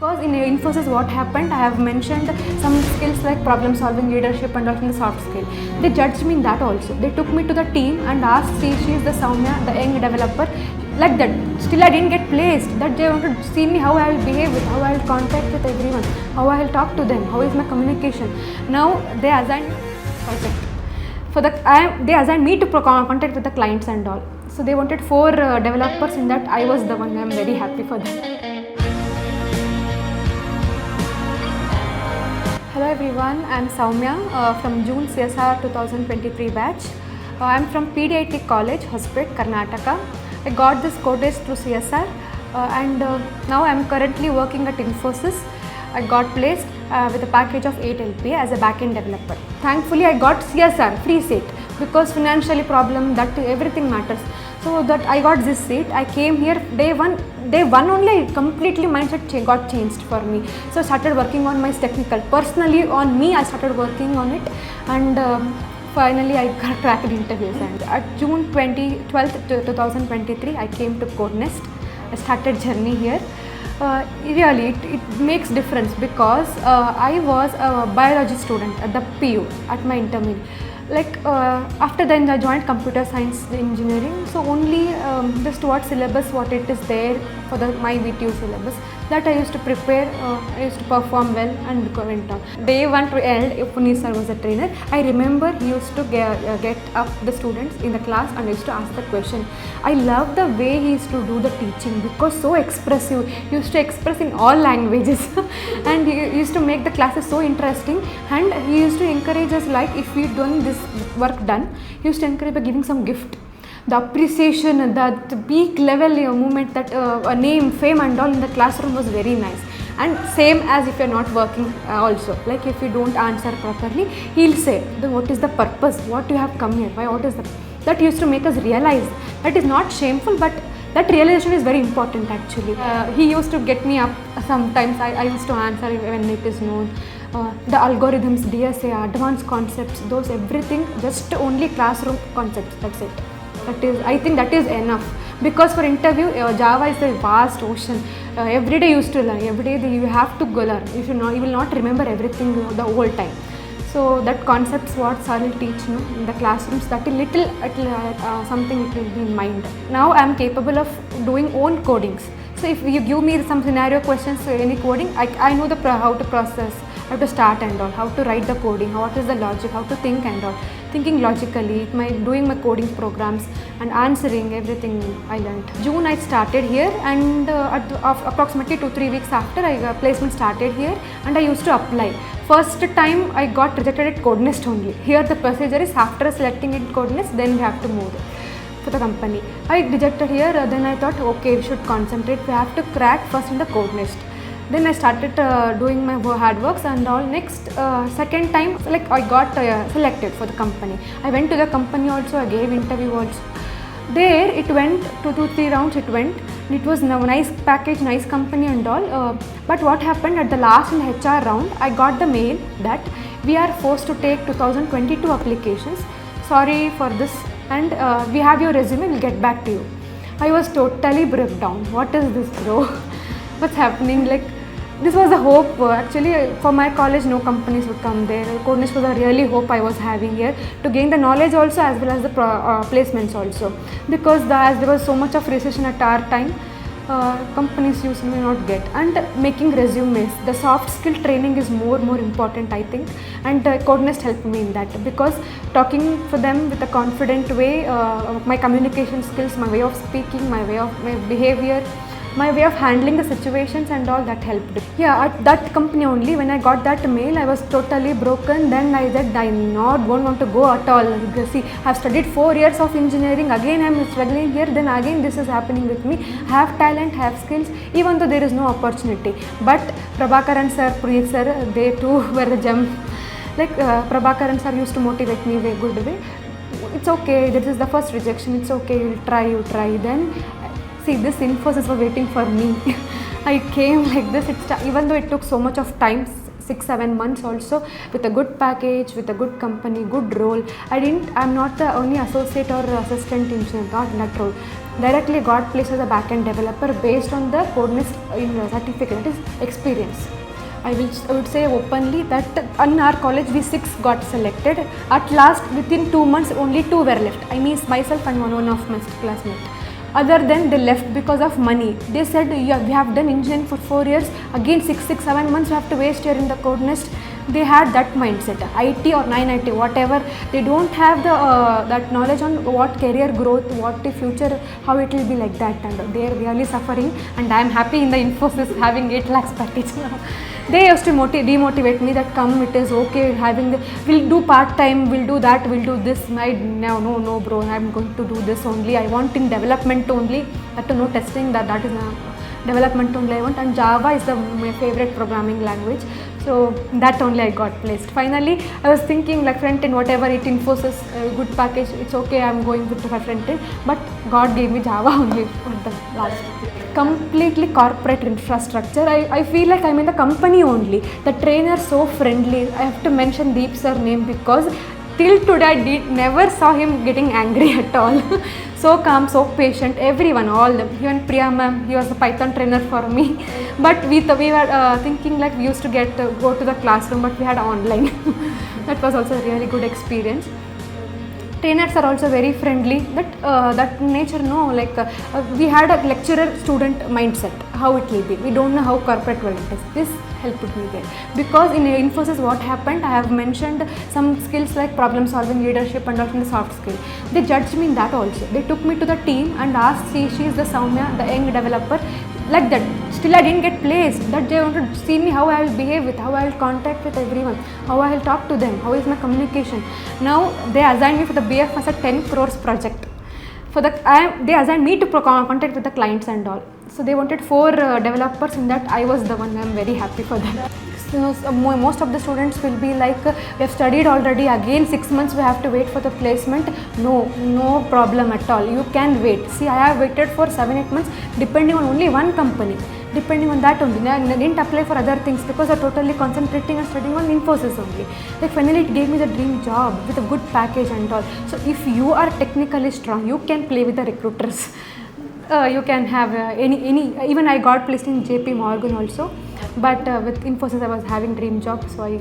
Because in Infosys what happened, I have mentioned some skills like problem solving, leadership and also the soft skill. They judged me in that also. They took me to the team and asked, see, she is the Soumya, the young developer, like that. Still I didn't get placed. That they want to see me how I will behave with, how I will contact with everyone, how I will talk to them, how is my communication. Now they assigned project. They assigned me to contact with the clients and all. So they wanted 4 developers in that. I was the one. I am very happy for that. Hello everyone, I am Soumya from June CSR 2023 batch. I am from PDIT College, Hospet, Karnataka. I got this KodNest through CSR and now I am currently working at Infosys. I got placed with a package of 8 LPA as a backend developer. Thankfully I got CSR, free seat, because financially problem, that everything matters. So that I got this seat. I came here day one only, completely mindset got changed for me. So I started working on my technical. Personally on me, I started working on it and finally I got cracked interviews. And at June 12th, 2023, I came to KodNest. I started journey here. Really, it makes difference because I was a biology student at the PU at my intermediate. After then I joined computer science engineering, so only just what syllabus, what it is there for my VTU syllabus, that I used to prepare, I used to perform well and went on. Day 1 to end, Puneet sir was a trainer. I remember he used to get up the students in the class and I used to ask the question. I love the way he used to do the teaching because so expressive. He used to express in all languages and he used to make the classes so interesting, and he used to encourage us, like if we done this work done, he used to encourage by giving some gift. The appreciation, the peak level movement, that name, fame and all in the classroom was very nice. And same as if you are not working also, like if you don't answer properly, he'll say, then what is the purpose, what you have come here, why, what is the, that used to make us realize that is not shameful, but that realization is very important actually. He used to get me up sometimes. I used to answer when it is known. The algorithms, DSA, advanced concepts, those everything, just only classroom concepts, that's it. That is, I think that is enough, because for interview, Java is a vast ocean. Every day you used to learn, every day you have to go learn. If you know, you will not remember everything the whole time. So that concepts what sir will teach in the classrooms, that is little something it will be in mind. Now I am capable of doing own codings. So if you give me some scenario questions, any coding, I know how to process, how to start and all, how to write the coding, what is the logic, how to think and all. Thinking logically, doing my coding programs and answering everything I learned. June I started here, and approximately 2-3 weeks after, placement started here and I used to apply. First time I got rejected at KodNest only. Here the procedure is after selecting in KodNest, then we have to move for the company. I rejected here, then I thought, okay, we should concentrate, we have to crack first in the KodNest. Then I started doing my hard works and all. Next, second time, like I got selected for the company. I went to the company also, I gave interview also. There it went 2-3 rounds it went. It was a nice package, nice company and all. But what happened at the last in the HR round, I got the mail that we are forced to take 2022 applications. Sorry for this, and we have your resume, we'll get back to you. I was totally broke down. What is this, bro? What's happening? Like, this was a hope actually for my college. No companies would come there. KodNest was a really hope I was having here to gain the knowledge also, as well as the placements also, because as there was so much of recession at our time, companies usually not get. And making resumes, the soft skill training is more important, I think, and KodNest helped me in that, because talking for them with a confident way, my communication skills, my way of speaking, my behavior, my way of handling the situations and all, that helped. Yeah, at that company only, when I got that mail, I was totally broken. Then I said, I don't want to go at all. See, I have studied 4 years of engineering, again I am struggling here, then again this is happening with me. I have talent, I have skills, even though there is no opportunity. But Prabhakaran sir, Puneet sir, they too were a gem. Like Prabhakaran sir used to motivate me in a good way. It's okay, this is the first rejection, it's okay, you try. Then see, this Infosys was waiting for me. I came like this, even though it took so much of time, 6-7 months also, with a good package, with a good company, good role. I'm not the only associate or assistant engineer, not in that role. directly got placed as a backend developer based on the CodNest certificate, that is experience. I would say openly that in our college we 6 got selected. At last, within 2 months, only 2 were left. I mean myself and one of my classmates. Other than they left because of money. They said, yeah, we have done engineering for 4 years. Again 7 months we have to waste here in the CodNest. They had that mindset. IT or 9IT, whatever. They don't have the that knowledge on what career growth, what the future, how it will be like that. And they are really suffering. And I am happy in the Infosys having 8 lakhs package now. They used to demotivate me that come, it is okay having the, we'll do part-time, we'll do that, we'll do this. No bro, I'm going to do this only. I want in development only, that to know testing, that is development only I want, and Java is my favorite programming language. So that only I got placed. Finally, I was thinking like front-end, whatever it Infosys, good package, it's okay, I'm going with the front-end, but God gave me Java only for the last. Completely corporate infrastructure. I feel like I'm in the company only. The trainer so friendly. I have to mention Deep sir name because till today I never saw him getting angry at all. So calm, so patient, everyone, all them. Even Priya ma'am, he was a Python trainer for me. But we were thinking like we used to go to the classroom, but we had online. That was also a really good experience. Trainers are also very friendly. That nature, no, like we had a lecturer-student mindset. How it will be. We don't know how corporate world it is. This helped me there because in Infosys, what happened? I have mentioned some skills like problem-solving, leadership, and also the soft skill. They judged me in that also. They took me to the team and asked, see, she is the Soumya, the young developer. Like that, still I didn't get placed. That they want to see me how I will behave with, how I will contact with everyone, how I will talk to them, how is my communication. Now they assigned me for the BF as a 10 crores project. They assigned me to contact with the clients and all. So they wanted 4 developers in that. I was the one. I am very happy for that. So most of the students will be like, we have studied already, again 6 months we have to wait for the placement. No problem at all. You can wait. See, I have waited for 7-8 months depending on only one company. Depending on that only. I didn't apply for other things because I'm totally concentrating and studying on Infosys only. Like finally it gave me the dream job with a good package and all. So if you are technically strong, you can play with the recruiters. You can have even I got placed in JP Morgan also. But with Infosys I was having dream job, so I